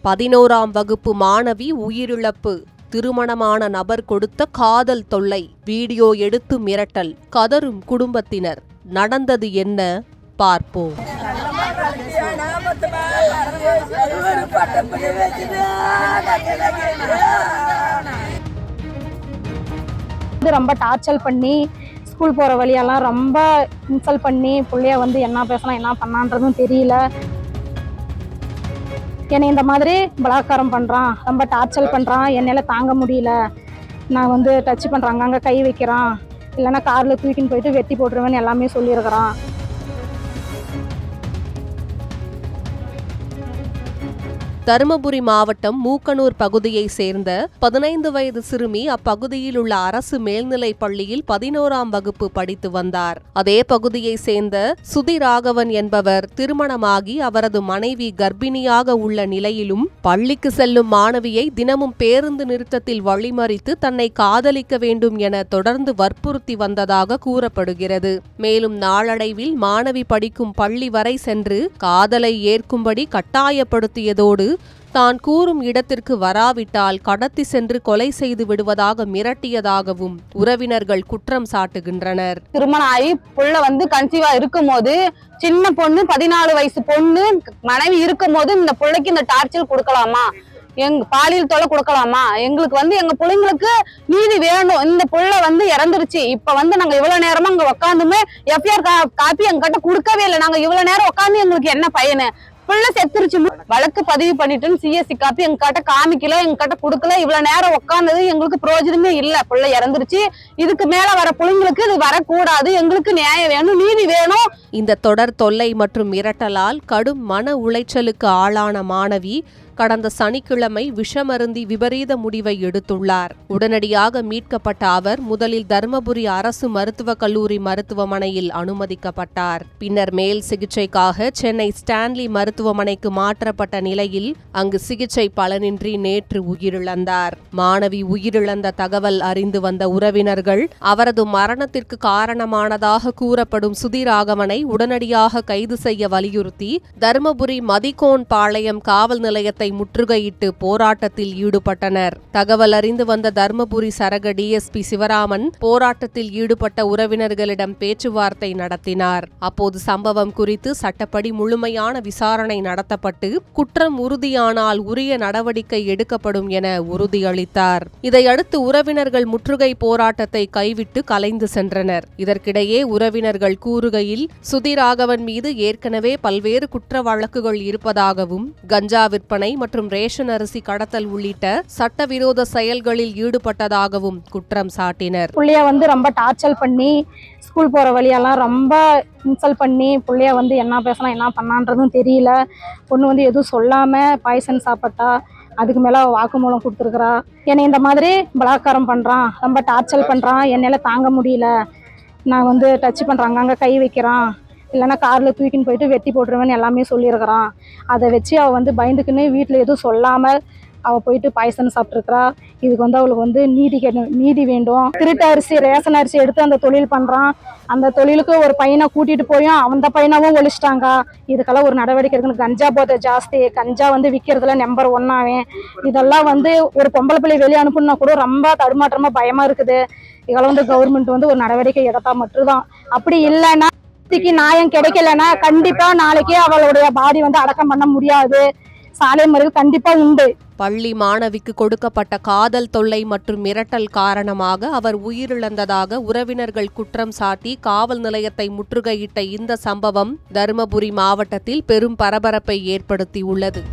11ஆம் வகுப்பு மாணவி உயிரிழப்பு. திருமணமான நபர் கொடுத்த காதல் தொல்லை. வீடியோ எடுத்து மிரட்டல். கதறும் குடும்பத்தினர். நடந்தது என்ன பார்ப்போம். ரொம்ப டார்ச்சர் பண்ணி ஸ்கூல் போகிற வழியெல்லாம் ரொம்ப இன்சல்ட் பண்ணி பிள்ளைய என்ன பேசலாம் என்ன பண்ணான்றதும் தெரியல. என்னை இந்த மாதிரி பலாத்காரம் பண்ணுறான், ரொம்ப டார்ச்சர் பண்ணுறான், என்னால் தாங்க முடியல, நான் டச் பண்ணுறாங்க, அங்கே கை வைக்கிறான், இல்லைன்னா காரில் தூக்கின்னு போயிட்டு வெட்டி போட்டுருவேன்னு எல்லாமே சொல்லியிருக்கிறான். தருமபுரி மாவட்டம் மூக்கனூர் பகுதியை சேர்ந்த 15 வயது சிறுமி அப்பகுதியில் உள்ள அரசு மேல்நிலைப் பள்ளியில் 11ஆம் வகுப்பு படித்து வந்தார். அதே பகுதியை சேர்ந்த சுதிராகவன் என்பவர் திருமணமாகி அவரது மனைவி கர்ப்பிணியாக உள்ள நிலையிலும் பள்ளிக்கு செல்லும் மாணவியை தினமும் பேருந்து நிறுத்தத்தில் வழிமறித்து தன்னை காதலிக்க வேண்டும் என தொடர்ந்து வற்புறுத்தி வந்ததாக கூறப்படுகிறது. மேலும் நாளடைவில் மாணவி படிக்கும் பள்ளி வரை சென்று காதலை ஏற்கும்படி கட்டாயப்படுத்தியதோடு தான் கூறும் இடத்திற்கு வராவிட்டால் கடத்தி சென்று கொலை செய்து விடுவதாக மிரட்டியதாகவும் உறவினர்கள் குற்றம் சாட்டுகின்றனர். திருமணம் ஆகி புள்ள கன்சீவா இருக்கும் போது, சின்ன பொண்ணு 14 வயசு பொண்ணு மனைவி இருக்கும் போது இந்த பிள்ளைக்கு இந்த டார்ச்சர் கொடுக்கலாமா? பாலியல் தொலை கொடுக்கலாமா? எங்களுக்கு எங்க பிள்ளைங்களுக்கு நீதி வேணும். இந்த புள்ள இறந்துருச்சு. இப்ப நாங்க இவ்வளவு நேரமா அங்க உட்காந்துமே எஃப்ஐஆர் காப்பி எங்க கிட்ட கொடுக்கவே இல்லை. நாங்க இவ்வளவு நேரம் உட்காந்து எங்களுக்கு என்ன பயனு? புள்ள செத்துருச்சு. வழக்கு பதிவு பண்ணிட்டு சிஎஸ்சி காப்பி எங்க கிட்ட காமிக்கல, எங்க கிட்ட கொடுக்கல. இவ்வளவு நேரம் உட்கார்ந்தது எங்களுக்கு பிரயோஜனமே இல்ல. புள்ள இறந்துருச்சு. இதுக்கு மேல வர பிள்ளைங்களுக்கு இது வரக்கூடாது. எங்களுக்கு நியாயம் வேணும், நீதி வேணும். இந்த தொடர் தொல்லை மற்றும் மிரட்டலால் கடும் மன உளைச்சலுக்கு ஆளான மாணவி கடந்த சனிக்கிழமை விஷமருந்தி விபரீத முடிவை எடுத்துள்ளார். உடனடியாக மீட்கப்பட்ட அவர் முதலில் தருமபுரி அரசு மருத்துவக் கல்லூரி மருத்துவமனையில் அனுமதிக்கப்பட்டார். பின்னர் மேல் சிகிச்சைக்காக சென்னை ஸ்டான்லி மருத்துவமனைக்கு மாற்றப்பட்ட நிலையில் அங்கு சிகிச்சை பலனின்றி நேற்று உயிரிழந்தார். மாணவி உயிரிழந்த தகவல் அறிந்து வந்த உறவினர்கள் அவரது மரணத்திற்கு காரணமானதாக கூறப்படும் சுதிராகவனை உடனடியாக கைது செய்ய வலியுறுத்தி தருமபுரி மதிகோன் பாளையம் காவல் நிலையத்தை முற்றுகையிட்டு போராட்டத்தில் ஈடுபட்டனர். தகவல் அறிந்து வந்த தர்மபுரி சரக டிஎஸ்பி சிவராமன் போராட்டத்தில் ஈடுபட்ட உறவினர்களிடம் பேச்சுவார்த்தை நடத்தினார். அப்போது சம்பவம் குறித்து சட்டப்படி முழுமையான விசாரணை நடத்தப்பட்டு குற்றம் உறுதியானால் உரிய நடவடிக்கை எடுக்கப்படும் என உறுதியளித்தார். இதையடுத்து உறவினர்கள் முற்றுகை போராட்டத்தை கைவிட்டு கலைந்து சென்றனர். இதற்கிடையே உறவினர்கள் கூறுகையில் சுதிராகவன் மீது ஏற்கனவே பல்வேறு குற்ற வழக்குகள் இருப்பதாகவும் கஞ்சா விற்பனை மற்றும் ரேஷன் அரிசி கடத்தல் உள்ளிட்ட சட்டவிரோத செயல்களில் ஈடுபட்டதாகவும் குற்றம் சாட்டினர். புள்ளைய ரொம்ப டார்ச்சர் பண்ணி ஸ்கூல் போற வழியெல்லாம் ரொம்ப இன்சல்ட் பண்ணி பிள்ளைய என்ன பேசலாம் என்ன பண்ணான்றதும் தெரியல. பொண்ணு எதுவும் சொல்லாம பாய்சன் சாப்பிட்டா. அதுக்கு மேல வாக்குமூலம் கொடுத்துருக்குறா. என்னை இந்த மாதிரி பலாத்காரம் பண்றான், ரொம்ப டார்ச்சர் பண்றான், என்னால தாங்க முடியல, நான் டச் பண்றாங்க, அங்க கை வைக்கிறான், இல்லைன்னா காரில் தூக்கின்னு போயிட்டு வெட்டி போட்டுருவேன்னு எல்லாமே சொல்லியிருக்கிறான். அதை வச்சு அவள் பயந்துக்குன்னு வீட்டில் எதுவும் சொல்லாமல் அவள் போயிட்டு பாய்சன் சாப்பிட்ருக்குறா. இதுக்கு அவளுக்கு நீதி வேண்டும். திருட்டு அரிசி ரேஷன் அரிசி எடுத்து அந்த தொழில் பண்ணுறான். அந்த தொழிலுக்கு ஒரு பையனை கூட்டிகிட்டு போயும் அந்த பையனாவும் ஒழிச்சிட்டாங்க. இதுக்கெல்லாம் ஒரு நடவடிக்கை இருக்குன்னு. கஞ்சா போதை ஜாஸ்தி. கஞ்சா விற்கிறதுல நம்பர் 1 ஆவேன். இதெல்லாம் ஒரு பொம்பளை பிள்ளை வெளியே அனுப்புனா கூட ரொம்ப தடுமாற்றமாக பயமாக இருக்குது. இதெல்லாம் கவர்மெண்ட் ஒரு நடவடிக்கை எடுத்தா மட்டும்தான். அப்படி இல்லைன்னா நியாயம் கிடைக்கலன்னா கண்டிப்பா நாளைக்கே அவளுடைய பாடி அடக்கம் பண்ண முடியாது. சாலை மறியல் கண்டிப்பா உண்டு. பள்ளி மாணவிக்கு கொடுக்கப்பட்ட காதல் தொல்லை மற்றும் மிரட்டல் காரணமாக அவர் உயிரிழந்ததாக உறவினர்கள் குற்றம் சாட்டி காவல் நிலையத்தை முற்றுகையிட்ட இந்த சம்பவம் தருமபுரி மாவட்டத்தில் பெரும் பரபரப்பை ஏற்படுத்தியுள்ளது.